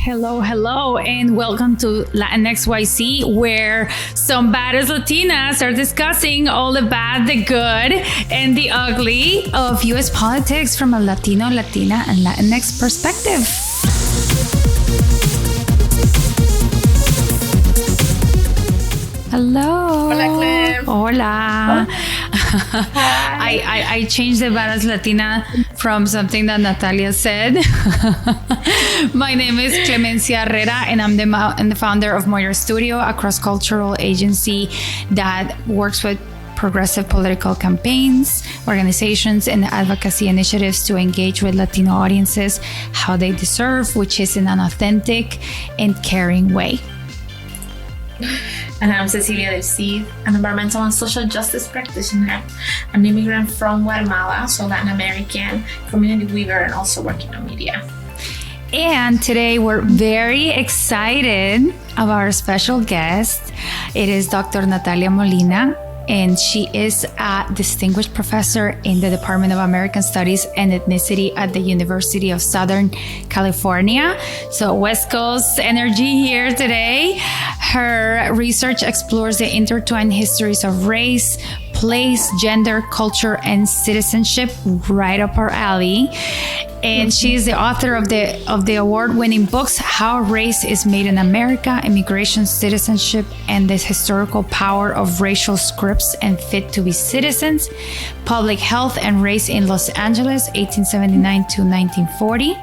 Hello, hello, and welcome to Latinx YC, where some badass Latinas are discussing all the bad, the good, and the ugly of U.S. politics from a Latino, Latina, and Latinx perspective. Hello. Hola, Clem. Hola. I changed the badass Latina from something that Natalia said. My name is Clemencia Herrera, and I'm the founder of Moira Studio, a cross-cultural agency that works with progressive political campaigns, organizations, and advocacy initiatives to engage with Latino audiences how they deserve, which is in an authentic and caring way. And I'm Cecilia del Cid, an environmental and social justice practitioner, an immigrant from Guatemala, so Latin American, community weaver, and also working on media. And today we're very excited about our special guest. It is Dr. Natalia Molina, and she is a distinguished professor in the Department of American Studies and Ethnicity at the University of Southern California. So West Coast energy here today. Her research explores the intertwined histories of race, place, gender, culture, and citizenship, right up our alley. And she is the author of the award-winning books, How Race is Made in America, Immigration, Citizenship, and the Historical Power of Racial Scripts and Fit to be Citizens, Public Health and Race in Los Angeles, 1879 to 1940.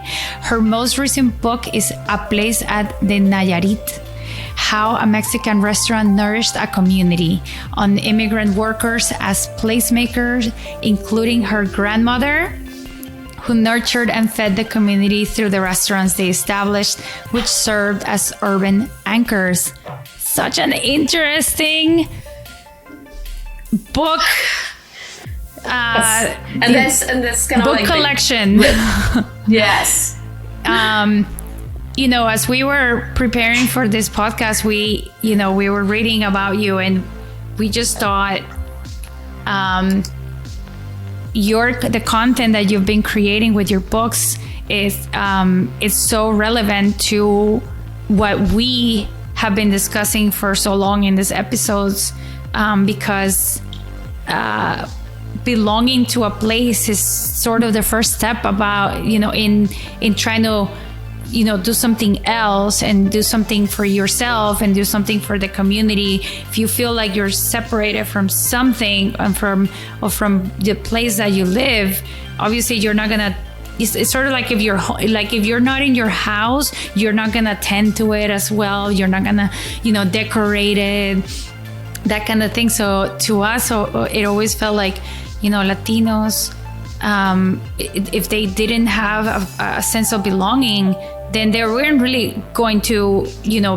Her most recent book is A Place at the Nayarit, How a Mexican Restaurant Nourished a Community, on immigrant workers as placemakers, including her grandmother, who nurtured and fed the community through the restaurants they established, which served as urban anchors. Such an interesting book. And this kind of book like collection. Yes. You know, as we were preparing for this podcast, we were reading about you, and we just thought the content that you've been creating with your books is so relevant to what we have been discussing for so long in these episodes, because belonging to a place is sort of the first step about, in trying to do something else and do something for yourself and do something for the community. If you feel like you're separated from something and from the place that you live, obviously you're not gonna. It's sort of like if you're not in your house, you're not gonna tend to it as well. You're not gonna, decorate it, that kind of thing. So to us, it always felt like, Latinos, if they didn't have a sense of belonging, then they weren't really going to,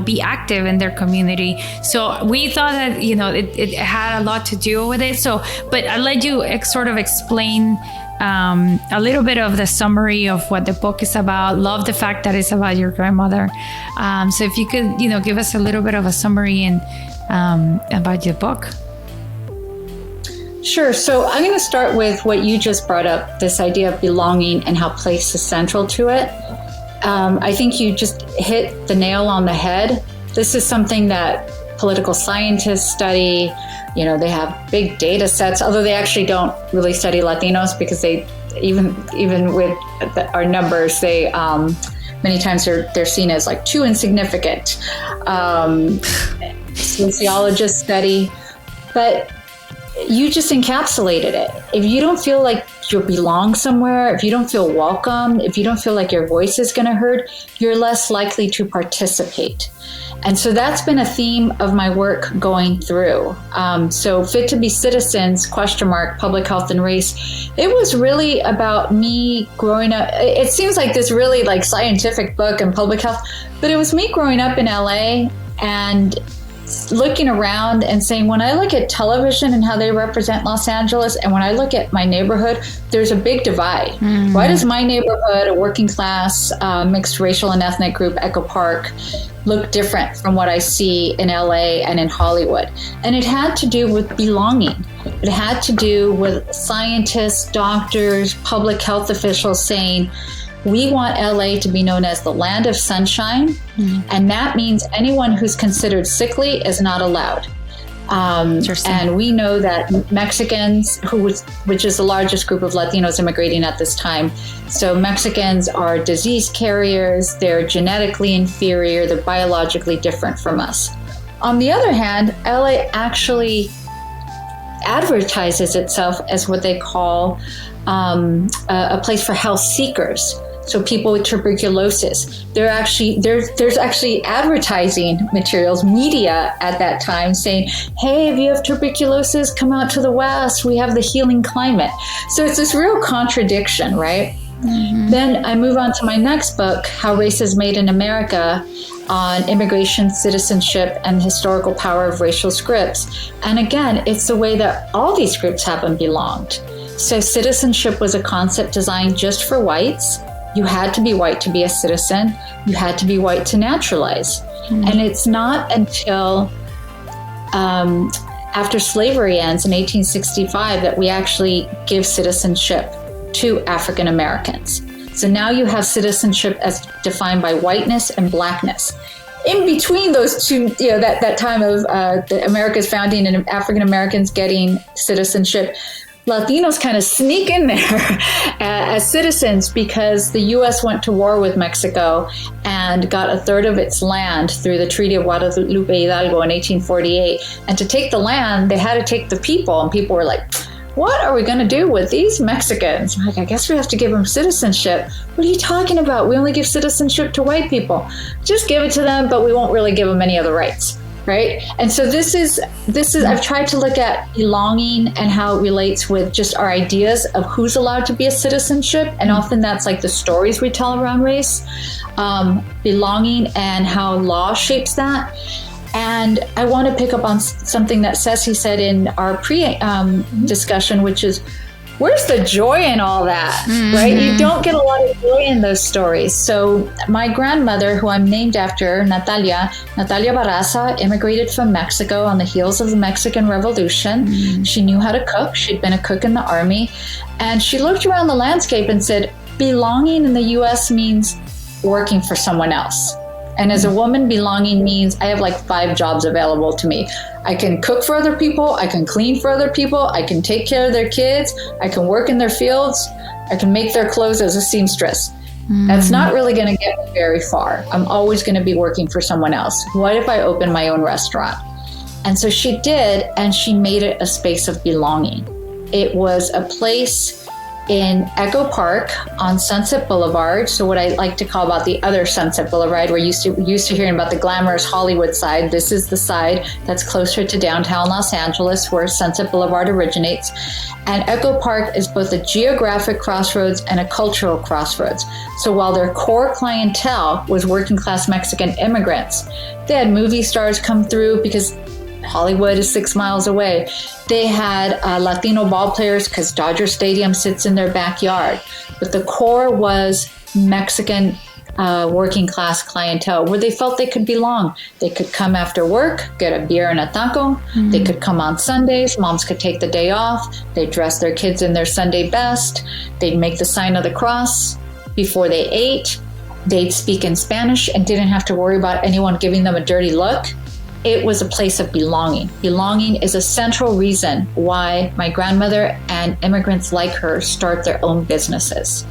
be active in their community. So we thought that, it had a lot to do with it. So, but I'll let you sort of explain a little bit of the summary of what the book is about. Love the fact that it's about your grandmother. So if you could, give us a little bit of a summary and about your book. Sure. So I'm going to start with what you just brought up, this idea of belonging and how place is central to it. I think you just hit the nail on the head. This is something that political scientists study. They have big data sets, although they actually don't really study Latinos, because they, even with our numbers, they many times they're seen as like too insignificant. Sociologists study, but you just encapsulated it. If you don't feel like you belong somewhere, if you don't feel welcome, if you don't feel like your voice is going to hurt, you're less likely to participate. And so that's been a theme of my work going through. So Fit to be Citizens, ? Public Health and Race. It was really about me growing up. It seems like this really like scientific book and public health, but it was me growing up in LA and looking around and saying, when I look at television and how they represent Los Angeles, and when I look at my neighborhood, there's a big divide. Mm-hmm. Why does my neighborhood, a working class, mixed racial and ethnic group, Echo Park, look different from what I see in LA and in Hollywood? And it had to do with belonging. It had to do with scientists, doctors, public health officials saying, we want LA to be known as the land of sunshine. And that means anyone who's considered sickly is not allowed. And we know that Mexicans, which is the largest group of Latinos immigrating at this time, so Mexicans are disease carriers, they're genetically inferior, they're biologically different from us. On the other hand, LA actually advertises itself as what they call a place for health seekers. So people with tuberculosis, there's actually advertising materials, media at that time saying, hey, if you have tuberculosis, come out to the West. We have the healing climate. So it's this real contradiction, right? Then I move on to my next book, How Race is Made in America, on immigration, citizenship, and historical power of racial scripts. And again, it's the way that all these groups haven't belonged. So citizenship was a concept designed just for whites. You had to be white to be a citizen. You had to be white to naturalize. And it's not until after slavery ends in 1865 that we actually give citizenship to African Americans. So now you have citizenship as defined by whiteness and blackness. In between those two, that time of America's founding and African Americans getting citizenship, Latinos kind of sneak in there as citizens because the U.S. went to war with Mexico and got a third of its land through the Treaty of Guadalupe Hidalgo in 1848. And to take the land, they had to take the people. And people were like, what are we going to do with these Mexicans? I'm like, I guess we have to give them citizenship. What are you talking about? We only give citizenship to white people. Just give it to them, but we won't really give them any other rights. Right. And so this is I've tried to look at belonging and how it relates with just our ideas of who's allowed to be a citizenship. And often that's like the stories we tell around race, belonging and how law shapes that. And I want to pick up on something that Ceci said in our discussion, which is, where's the joy in all that, right? You don't get a lot of joy in those stories. So my grandmother, who I'm named after, Natalia Barraza, immigrated from Mexico on the heels of the Mexican Revolution. She knew how to cook. She'd been a cook in the army. And she looked around the landscape and said, belonging in the U.S. means working for someone else. And as a woman, belonging means I have like 5 jobs available to me. I can cook for other people. I can clean for other people. I can take care of their kids. I can work in their fields. I can make their clothes as a seamstress. That's not really going to get me very far. I'm always going to be working for someone else. What if I open my own restaurant? And so she did, and she made it a space of belonging. It was a place in Echo Park on Sunset Boulevard. So what I like to call about the other Sunset Boulevard, we're used to hearing about the glamorous Hollywood side. This is the side that's closer to downtown Los Angeles, where Sunset Boulevard originates. And Echo Park is both a geographic crossroads and a cultural crossroads. So while their core clientele was working class Mexican immigrants, they had movie stars come through because Hollywood is 6 miles away. They had Latino ball players because Dodger Stadium sits in their backyard. But the core was Mexican working class clientele where they felt they could belong. They could come after work, get a beer and a taco. They could come on Sundays. Moms could take the day off. They'd dress their kids in their Sunday best. They'd make the sign of the cross before they ate. They'd speak in Spanish and didn't have to worry about anyone giving them a dirty look. It was a place of belonging. Belonging is a central reason why my grandmother and immigrants like her start their own businesses.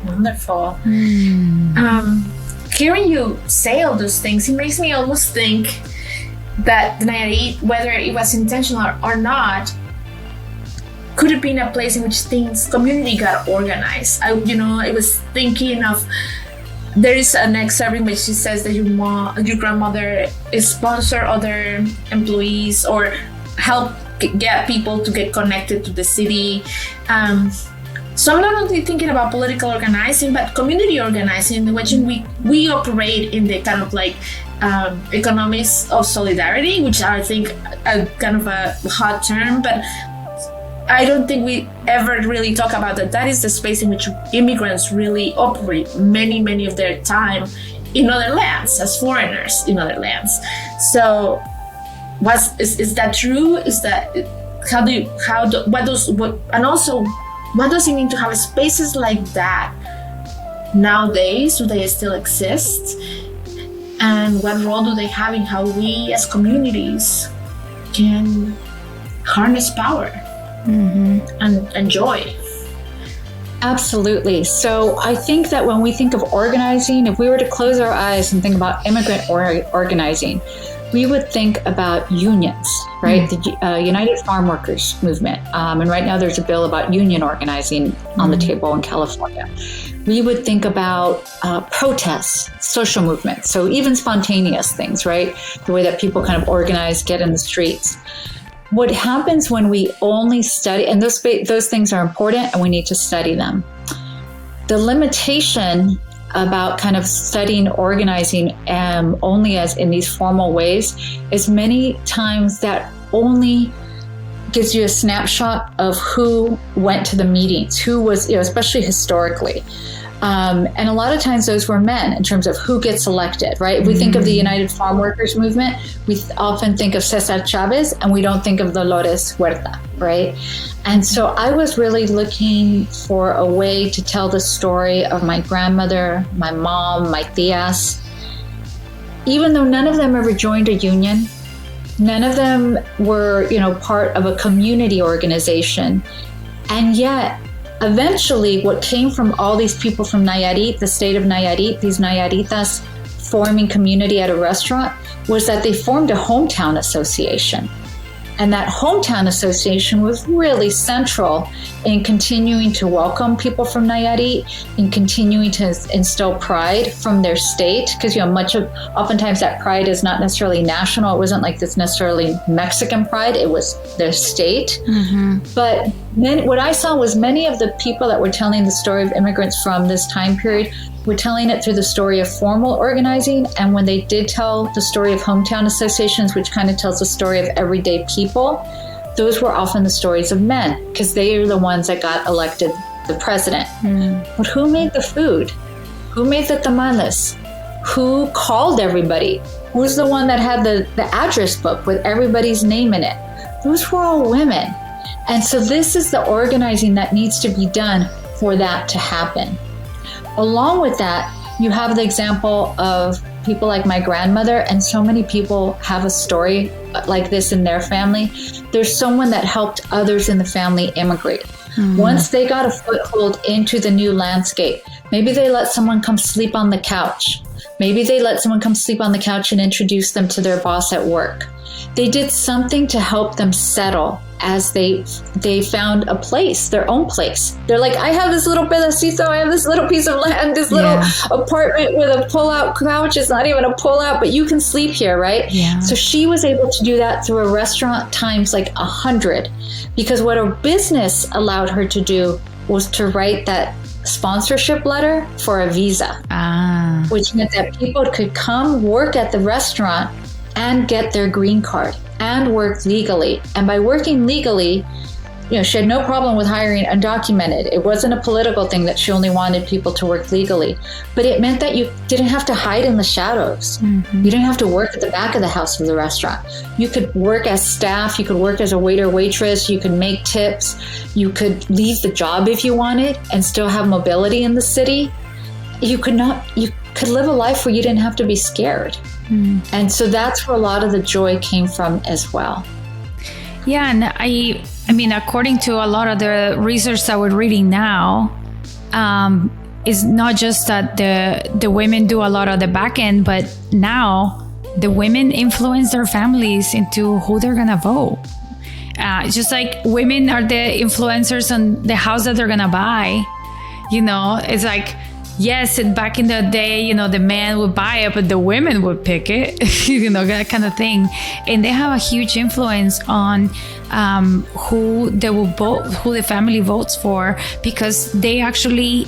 Wonderful. Hearing you say all those things, it makes me almost think that the Nayarit, whether it was intentional or not, could have been a place in which community got organized. I was thinking of, there is an excerpt in which she says that your grandmother sponsor other employees or help get people to get connected to the city. So I'm not only thinking about political organizing, but community organizing, in which we operate in the kind of like economics of solidarity, which I think a kind of a hot term, but I don't think we ever really talk about that. That is the space in which immigrants really operate many of their time in other lands, as foreigners in other lands. So is that true? Is that and also What does it mean to have spaces like that nowadays? Do they still exist? And what role do they have in how we as communities can harness power and joy? Absolutely. So I think that when we think of organizing, if we were to close our eyes and think about immigrant organizing, we would think about unions, right? The United Farm Workers Movement. And right now there's a bill about union organizing on the table in California. We would think about protests, social movements, so even spontaneous things, right? The way that people kind of organize, get in the streets. What happens when we only study, and those things are important and we need to study them. The limitation about kind of studying organizing only as in these formal ways is many times that only gives you a snapshot of who went to the meetings, who was, especially historically. And a lot of times those were men in terms of who gets elected, right? If we think of the United Farm Workers Movement, we often think of Cesar Chavez and we don't think of Dolores Huerta, right? And so I was really looking for a way to tell the story of my grandmother, my mom, my tias. Even though none of them ever joined a union, none of them were, part of a community organization. And yet, eventually, what came from all these people from Nayarit, the state of Nayarit, these Nayaritas forming community at a restaurant, was that they formed a hometown association. And that hometown association was really central in continuing to welcome people from Nayarit, in continuing to instill pride from their state, because oftentimes that pride is not necessarily national. It wasn't like this necessarily Mexican pride. It was their state. But then what I saw was many of the people that were telling the story of immigrants from this time period were telling it through the story of formal organizing. And when they did tell the story of hometown associations, which kind of tells the story of everyday people, those were often the stories of men, because they are the ones that got elected the president. But who made the food? Who made the tamales? Who called everybody? Who's the one that had the address book with everybody's name in it? Those were all women. And so this is the organizing that needs to be done for that to happen. Along with that, you have the example of people like my grandmother, and so many people have a story like this in their family. There's someone that helped others in the family immigrate. Once they got a foothold into the new landscape, maybe they let someone come sleep on the couch. Maybe they let someone come sleep on the couch and introduce them to their boss at work. They did something to help them settle as they found a place, their own place. They're like, I have this little pedacito, I have this little piece of land, this little apartment with a pull-out couch. It's not even a pull-out, but you can sleep here, right? Yeah. So she was able to do that through a restaurant times like 100, because what her business allowed her to do was to write that sponsorship letter for a visa, which meant that people could come work at the restaurant and get their green card and work legally. And by working legally, she had no problem with hiring undocumented. It wasn't a political thing that she only wanted people to work legally, but it meant that you didn't have to hide in the shadows. You didn't have to work at the back of the house of the restaurant. You could work as staff, you could work as a waiter, waitress, you could make tips, you could leave the job if you wanted and still have mobility in the city. You could live a life where you didn't have to be scared. And so that's where a lot of the joy came from as well. Yeah, and I mean, according to a lot of the research that we're reading now, is not just that the women do a lot of the back end, but now the women influence their families into who they're gonna vote. Just like women are the influencers on the house that they're gonna buy. It's like, yes, and back in the day, the man would buy it, but the women would pick it, that kind of thing. And they have a huge influence on who they will vote, who the family votes for, because they actually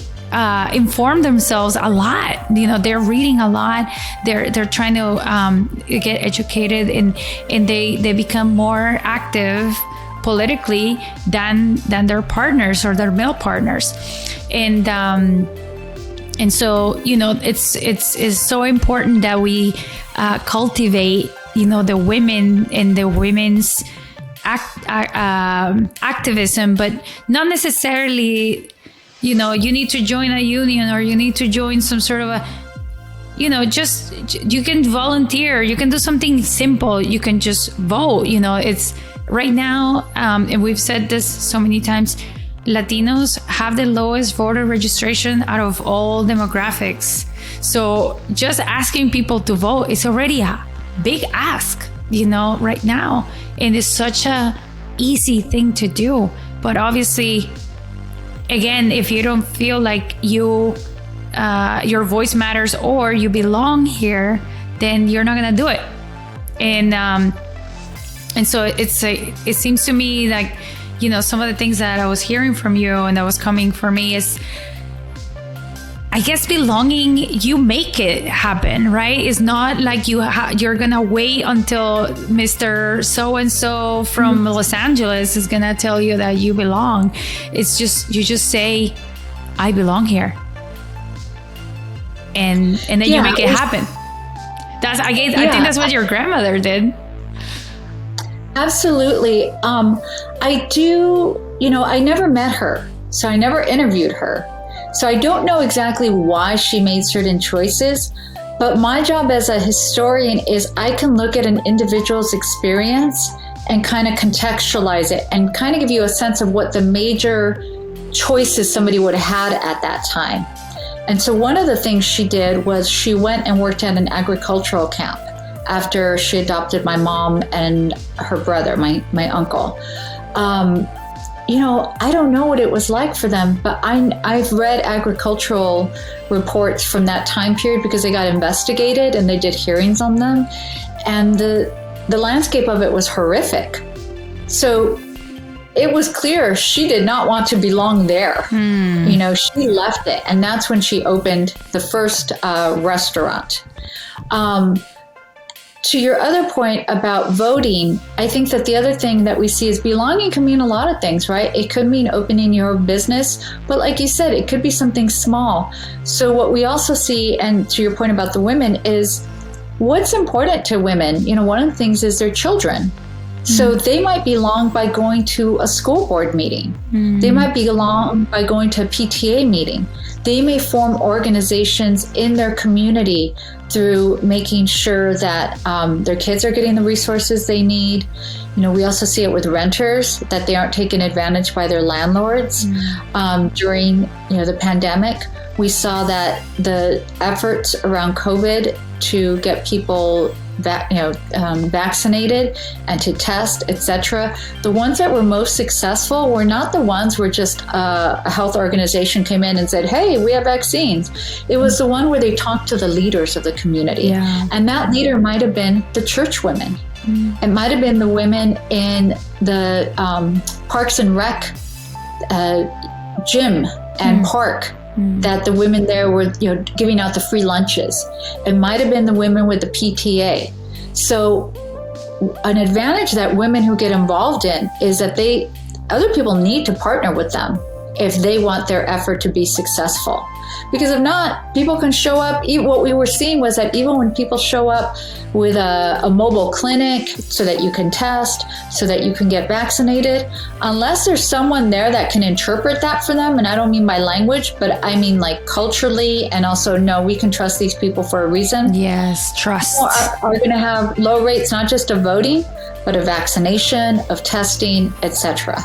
inform themselves a lot. They're reading a lot. They're trying to get educated, and they become more active politically than their partners or their male partners. And so, it's so important that we cultivate, the women and the women's activism, but not necessarily, you need to join a union or you need to join some sort of a, just you can volunteer, you can do something simple, you can just vote. It's right now, and we've said this so many times, Latinos have the lowest voter registration out of all demographics. So just asking people to vote is already a big ask, right now. And it's such a easy thing to do. But obviously, again, if you don't feel like your voice matters or you belong here, then you're not gonna do it. And so it seems to me like, some of the things that I was hearing from you and that was coming for me is, I guess, belonging, you make it happen, right? It's not like you're gonna wait until Mr. So-and-so from Los Angeles is gonna tell you that you belong. It's just, you just say, I belong here. And then you make it happen. I think that's what your grandmother did. Absolutely. I do, I never met her, so I never interviewed her. So I don't know exactly why she made certain choices, but my job as a historian is I can look at an individual's experience and kind of contextualize it and kind of give you a sense of what the major choices somebody would have had at that time. And so one of the things she did was she went and worked at an agricultural camp after she adopted my mom and her brother, my uncle. I don't know what it was like for them, but I've read agricultural reports from that time period because they got investigated and they did hearings on them. And the landscape of it was horrific. So it was clear she did not want to belong there. She left it. And that's when she opened the first restaurant. To your other point about voting, I think that the other thing that we see is belonging can mean a lot of things, right? It could mean opening your own business, but like you said, it could be something small. So what we also see, and to your point about the women, is what's important to women. One of the things is their children. So they might belong by going to a school board meeting. They might belong by going to a PTA meeting. They may form organizations in their community through making sure that their kids are getting the resources they need. We also see it with renters, that they aren't taken advantage by their landlords. During the pandemic, we saw that the efforts around COVID to get people vaccinated and to test, etc. The ones that were most successful were not the ones where just a health organization came in and said, hey, we have vaccines. It was the one where they talked to the leaders of the community. Yeah. And that leader might have been the church women. It might have been the women in the Parks and Rec gym and park, that the women there were giving out the free lunches. It might have been the women with the PTA. So an advantage that women who get involved in is that other people need to partner with them if they want their effort to be successful. Because if not, people can show up. What we were seeing was that even when people show up with a mobile clinic so that you can test, so that you can get vaccinated, unless there's someone there that can interpret that for them, and I don't mean by language, but I mean like culturally, and also, no, we can trust these people for a reason. Yes, trust. Are going to have low rates, not just of voting, but of vaccination, of testing, etc.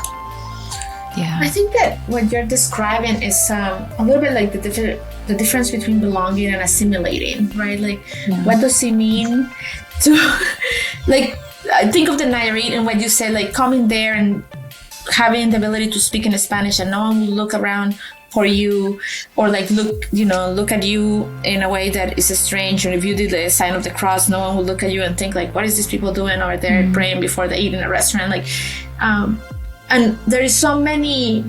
Yeah. I think that what you're describing is a little bit like the difference between belonging and assimilating, right? Like, what does it mean to, like, I think of the Nayarit and what you said, like coming there and having the ability to speak in Spanish and no one will look around for you or like look at you in a way that is strange. Or if you did the sign of the cross, no one will look at you and think like, what is these people doing? Or they're praying before they eat in a restaurant. Like, and there is so many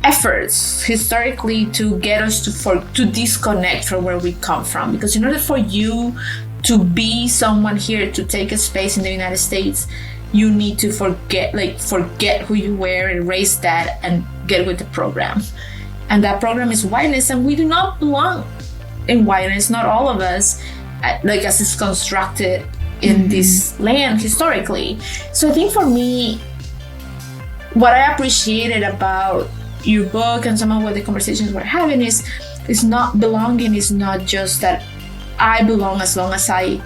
efforts historically to get us to disconnect from where we come from. Because in order for you to be someone here, to take a space in the United States, you need to forget who you were, erase that, and get with the program. And that program is whiteness, and we do not belong in whiteness. Not all of us, like as it's constructed in this land historically. So I think for me, what I appreciated about your book and some of what the conversations we're having is not belonging is not just that I belong as long as I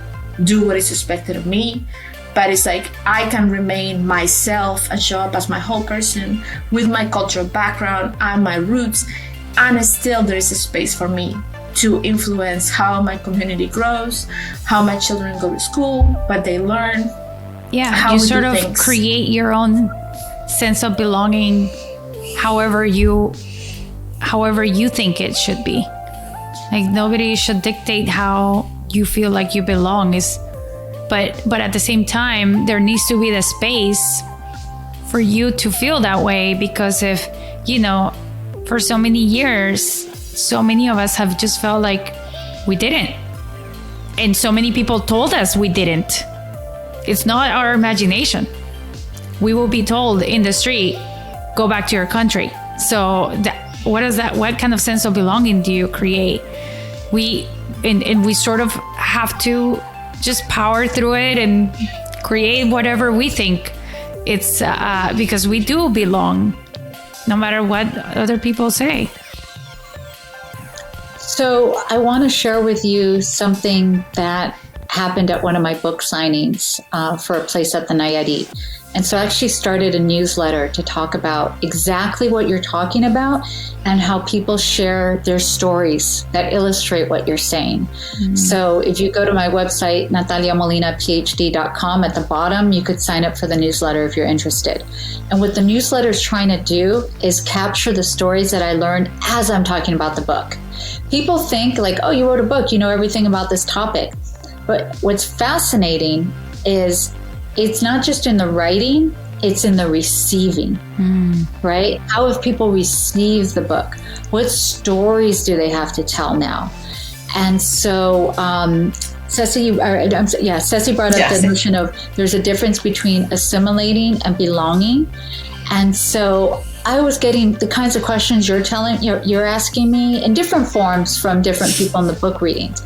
do what is expected of me, but it's like I can remain myself and show up as my whole person with my cultural background and my roots, and still there is a space for me to influence how my community grows, how my children go to school, what they learn. Yeah, how you we sort do of things. create your own sense of belonging however you think it should be. Like nobody should dictate how you feel like you belong but at the same time there needs to be the space for you to feel that way, because if for so many years so many of us have just felt like we didn't, and so many people told us we didn't. It's not our imagination. We will be told in the street, go back to your country. So what kind of sense of belonging do you create? We sort of have to just power through it and create whatever we think it's because we do belong, no matter what other people say. So I want to share with you something that happened at one of my book signings for a place at the Nayarit. And so I actually started a newsletter to talk about exactly what you're talking about and how people share their stories that illustrate what you're saying. So if you go to my website, nataliamolinahd.com, at the bottom, you could sign up for the newsletter if you're interested. And what the newsletter is trying to do is capture the stories that I learned as I'm talking about the book. People think like, oh, you wrote a book, you know everything about this topic. But what's fascinating is it's not just in the writing, it's in the receiving, right? How have people received the book? What stories do they have to tell now? And so Ceci brought up the notion of there's a difference between assimilating and belonging. And so I was getting the kinds of questions you're asking me in different forms from different people in the book readings.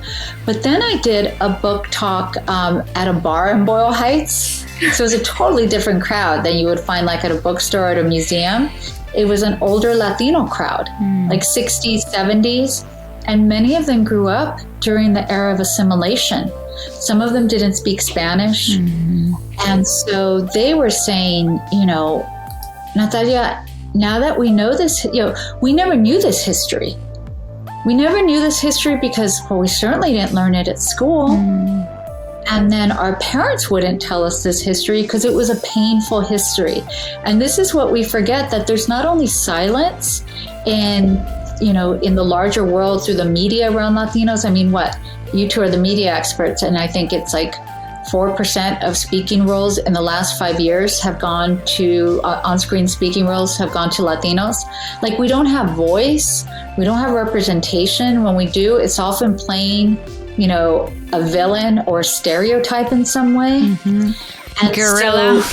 But then I did a book talk at a bar in Boyle Heights. So it was a totally different crowd than you would find like at a bookstore or at a museum. It was an older Latino crowd, like 60s, 70s. And many of them grew up during the era of assimilation. Some of them didn't speak Spanish. And so they were saying, Natalia, now that we know this, we never knew this history. We never knew this history because, we certainly didn't learn it at school. And then our parents wouldn't tell us this history because it was a painful history. And this is what we forget, that there's not only silence in the larger world through the media around Latinos. I mean, you two are the media experts, and I think it's like 4% of speaking roles in the last 5 years have gone to on-screen speaking roles have gone to Latinos. Like, we don't have voice, we don't have representation. When we do, it's often playing, a villain or stereotype in some way. And Gorilla,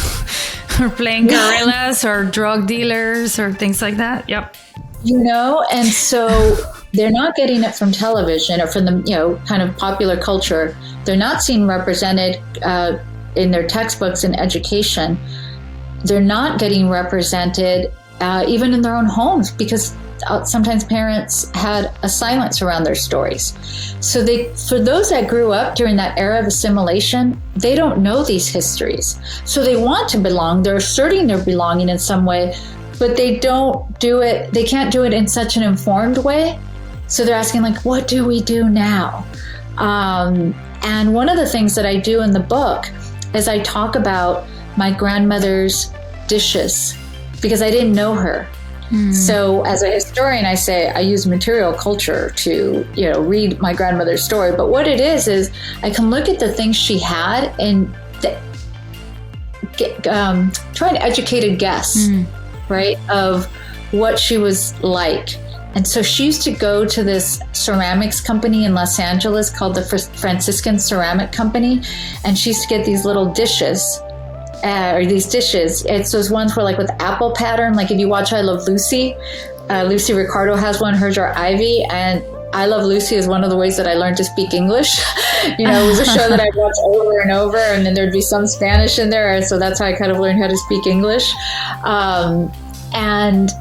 or playing gorillas or drug dealers or things like that. Yep. And so they're not getting it from television or from the, kind of popular culture. They're not seen represented in their textbooks in education. They're not getting represented even in their own homes because sometimes parents had a silence around their stories. So for those that grew up during that era of assimilation, they don't know these histories. So they want to belong. They're asserting their belonging in some way, but they don't do it. They can't do it in such an informed way. So they're asking, like, what do we do now? And one of the things that I do in the book is I talk about my grandmother's dishes because I didn't know her. So as a historian, I say I use material culture to, read my grandmother's story. But what it is I can look at the things she had and try an educated guess, right, of what she was like. And so she used to go to this ceramics company in Los Angeles called the Franciscan Ceramic Company. And she used to get these little dishes. It's those ones where like with apple pattern, like if you watch I Love Lucy, Lucy Ricardo has one, hers are Ivy, and I Love Lucy is one of the ways that I learned to speak English. It was a show that I watched over and over, and then there'd be some Spanish in there. So that's how I kind of learned how to speak English. And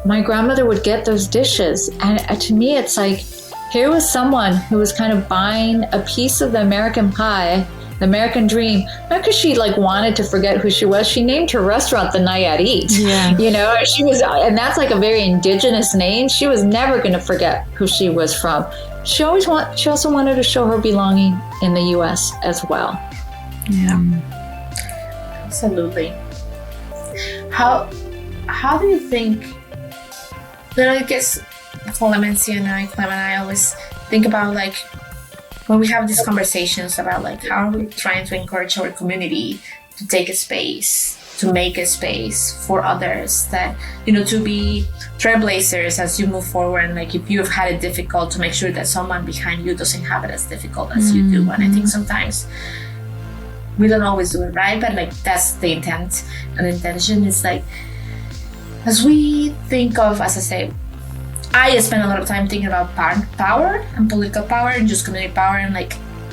my grandmother would get those dishes. And to me, it's like, here was someone who was kind of buying a piece of the American pie, the American dream, not because she wanted to forget who she was. She named her restaurant the Nayarit. Yeah. She was, and that's like a very indigenous name. She was never going to forget who she was from. She also wanted to show her belonging in the U.S. as well. Yeah. Absolutely. How do you think? I guess Clemencia and I always think about when we have these conversations about how are we trying to encourage our community to take a space, to make a space for others, that to be trailblazers as you move forward, and if you've had it difficult, to make sure that someone behind you doesn't have it as difficult as you do. And I think sometimes we don't always do it right, but that's the intent. And the intention is as we think of, as I say, I spend a lot of time thinking about power and political power and just community power, and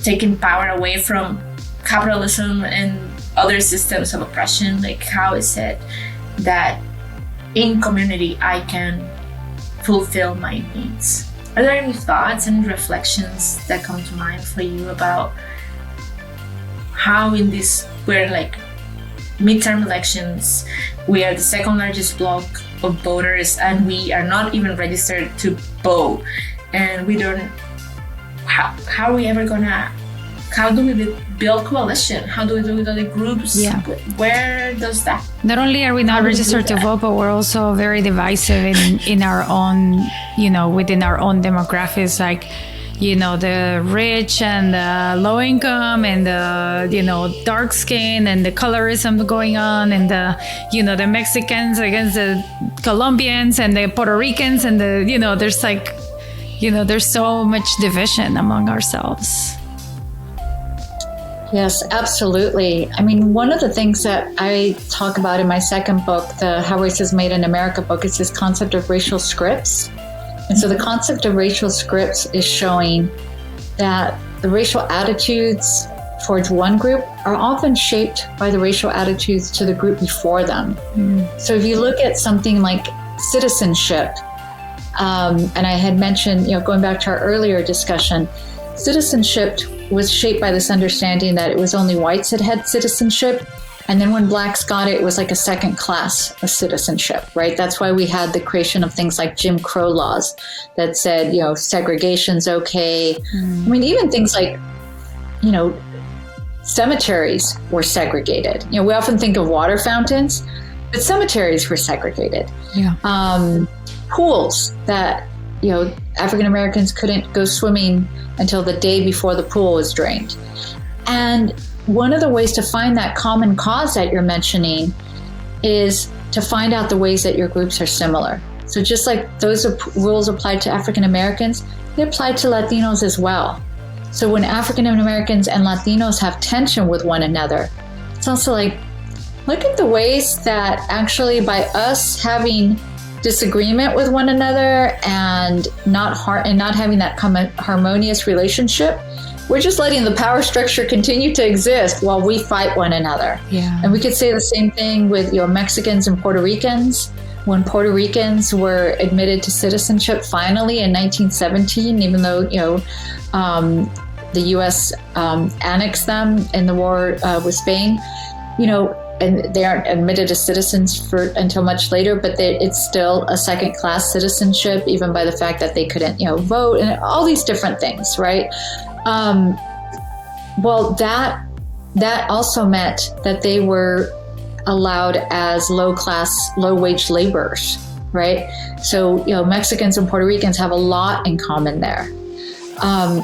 taking power away from capitalism and other systems of oppression. How is it that in community I can fulfill my needs? Are there any thoughts and reflections that come to mind for you about how in this, we're midterm elections, we are the second largest bloc of voters, and we are not even registered to vote, and we don't, how are we ever gonna, how do we build coalition? How do we do with other groups? Yeah. Where does that? Not only are we not registered to vote, but we're also very divisive in our own, within our own demographics, the rich and the low income, and the, dark skin, and the colorism going on, and the Mexicans against the Colombians, and the Puerto Ricans, and there's there's so much division among ourselves. Yes, absolutely. I mean, one of the things that I talk about in my second book, the How Race is Made in America book, is this concept of racial scripts. And so the concept of racial scripts is showing that the racial attitudes towards one group are often shaped by the racial attitudes to the group before them. So if you look at something like citizenship, and I had mentioned, going back to our earlier discussion, citizenship was shaped by this understanding that it was only whites that had citizenship. And then when blacks got it, it was like a second class of citizenship, right? That's why we had the creation of things like Jim Crow laws that said, segregation's okay. I mean, even things like, cemeteries were segregated. We often think of water fountains, but cemeteries were segregated. Yeah. Pools that, African Americans couldn't go swimming until the day before the pool was drained. And one of the ways to find that common cause that you're mentioning is to find out the ways that your groups are similar. So just like those rules applied to African Americans, they apply to Latinos as well. So when African Americans and Latinos have tension with one another, it's also look at the ways that actually by us having disagreement with one another and not having that harmonious relationship, we're just letting the power structure continue to exist while we fight one another. Yeah. And we could say the same thing with Mexicans and Puerto Ricans. When Puerto Ricans were admitted to citizenship finally in 1917, even though the U.S. annexed them in the war with Spain, and they aren't admitted as citizens until much later, but it's still a second-class citizenship, even by the fact that they couldn't, vote, and all these different things, right? Well, that also meant that they were allowed as low-wage laborers, right? So, Mexicans and Puerto Ricans have a lot in common there.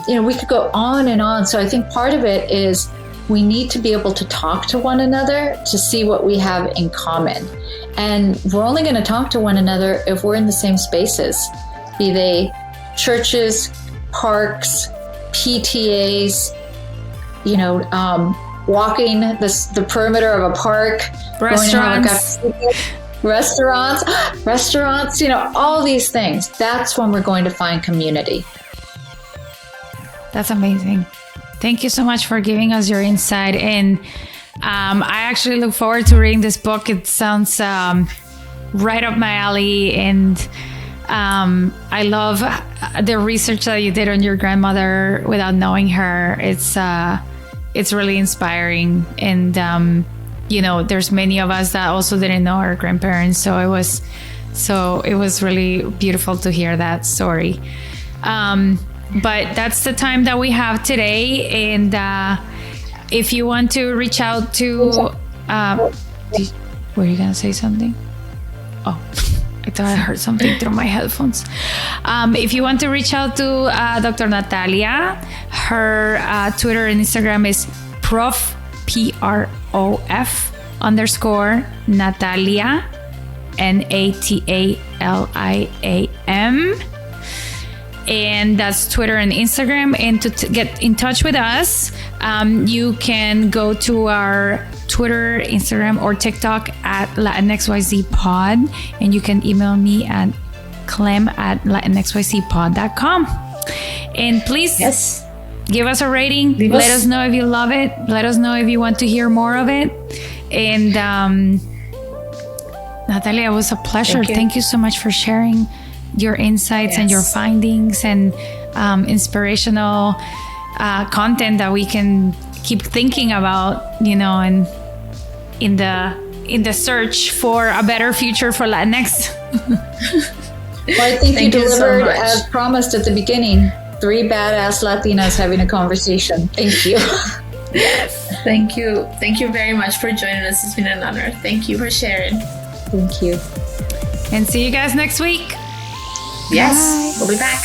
We could go on and on. So I think part of it is we need to be able to talk to one another to see what we have in common. And we're only going to talk to one another if we're in the same spaces, be they churches, parks, PTAs, walking the perimeter of a park, restaurants. restaurants, all these things. That's when we're going to find community. That's amazing. Thank you so much for giving us your insight. And I actually look forward to reading this book. It sounds right up my alley. And I love the research that you did on your grandmother without knowing her. It's really inspiring. And, there's many of us that also didn't know our grandparents. So it was really beautiful to hear that story. But that's the time that we have today. And if you want to reach out to... were you going to say something? Oh, I thought I heard something through my headphones. If you want to reach out to Dr. Natalia, her Twitter and Instagram is Prof, P-R-O-F _Natalia, N-A-T-A-L-I-A-M. And that's Twitter and Instagram. And to get in touch with us, you can go to our Twitter, Instagram, or TikTok at LatinXYZpod. And you can email me at clem@latinxyzpod.com. And please give us a rating. Let us know if you love it. Let us know if you want to hear more of it. And Natalia, it was a pleasure. Thank you so much for sharing your insights and your findings and inspirational content that we can keep thinking about, and in the search for a better future for Latinx. Well, I think you delivered so as promised at the beginning. 3 badass Latinas having a conversation. Thank you. Yes. Thank you. Thank you very much for joining us. It's been an honor. Thank you for sharing. Thank you. And see you guys next week. Yes. Bye. We'll be back.